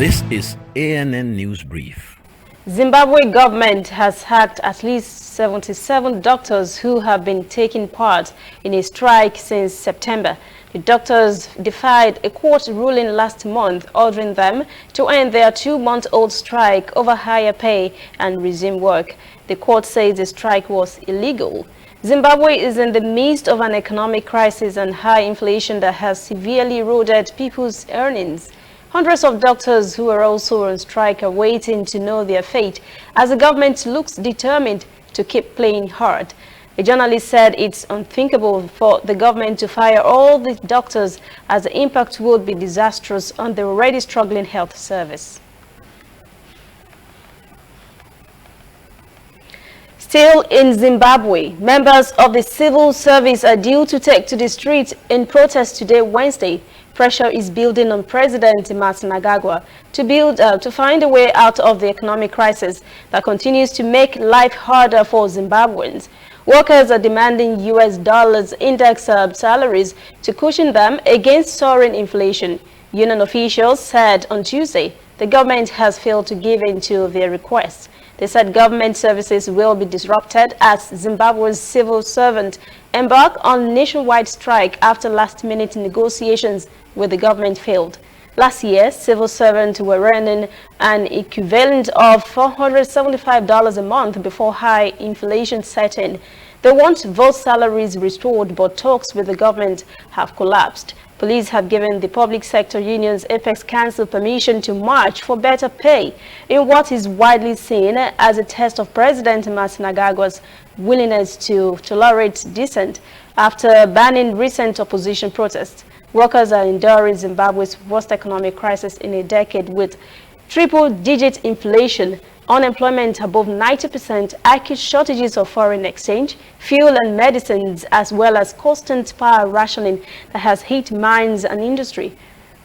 This is ANN News Brief. Zimbabwe government has sacked at least 77 doctors who have been taking part in a strike since September. The doctors defied a court ruling last month ordering them to end their 2-month-old strike over higher pay and resume work. The court says the strike was illegal. Zimbabwe is in the midst of an economic crisis and high inflation that has severely eroded people's earnings. Hundreds of doctors who are also on strike are waiting to know their fate as the government looks determined to keep playing hard. A journalist said it's unthinkable for the government to fire all the doctors as the impact would be disastrous on the already struggling health service. Still in Zimbabwe, members of the civil service are due to take to the streets in protest today, Wednesday. Pressure is building on President Mnangagwa to find a way out of the economic crisis that continues to make life harder for Zimbabweans. Workers are demanding US dollars index salaries to cushion them against soaring inflation. Union officials said on Tuesday the government has failed to give in to their requests. They said government services will be disrupted as Zimbabwe's civil servants embark on nationwide strike after last-minute negotiations with the government failed. Last year, civil servants were earning an equivalent of $475 a month before high inflation set in. They want both salaries restored, but talks with the government have collapsed. Police have given the public sector union's Apex Council permission to march for better pay in what is widely seen as a test of President Mnangagwa's willingness to tolerate dissent after banning recent opposition protests. Workers are enduring Zimbabwe's worst economic crisis in a decade with triple-digit inflation, unemployment above 90%, acute shortages of foreign exchange, fuel and medicines, as well as constant power rationing that has hit mines and industry.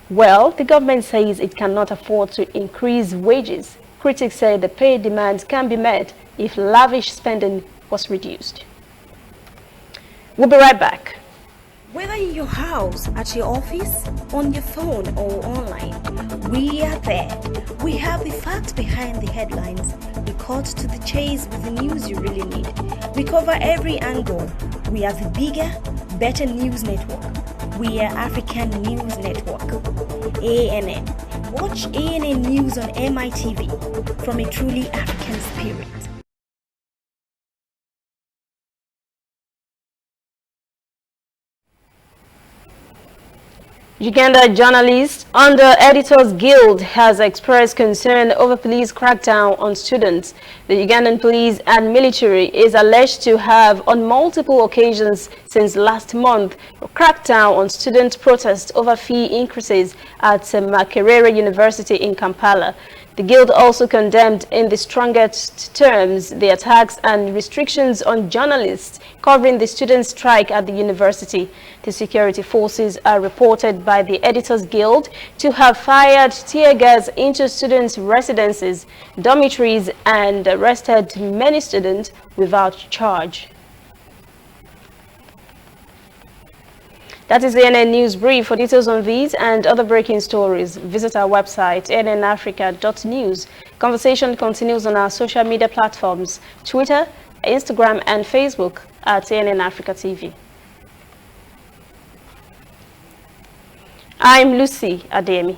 Well, the government says it cannot afford to increase wages. Critics say the pay demands can be met if lavish spending was reduced. We'll be right back. Whether in your house, at your office, on your phone or online, we are there. We have the facts behind the headlines. We cut to the chase with the news you really need. We cover every angle. We are the bigger, better news network. We are African News Network. ANN. Watch ANN News on MITV from a truly African spirit. Uganda journalist under Editors Guild has expressed concern over police crackdown on students. The Ugandan police and military is alleged to have on multiple occasions since last month cracked down on student protests over fee increases at Makerere University in Kampala. The Guild also condemned in the strongest terms the attacks and restrictions on journalists covering the student strike at the university. The security forces are reported by the Editors Guild to have fired tear gas into students' residences, dormitories, and arrested many students without charge. That is the ANN News Brief. For details on these and other breaking stories, visit our website, annafrica.news. Conversation continues on our social media platforms, Twitter, Instagram, and Facebook at ANN Africa TV. I'm Lucy Ademi.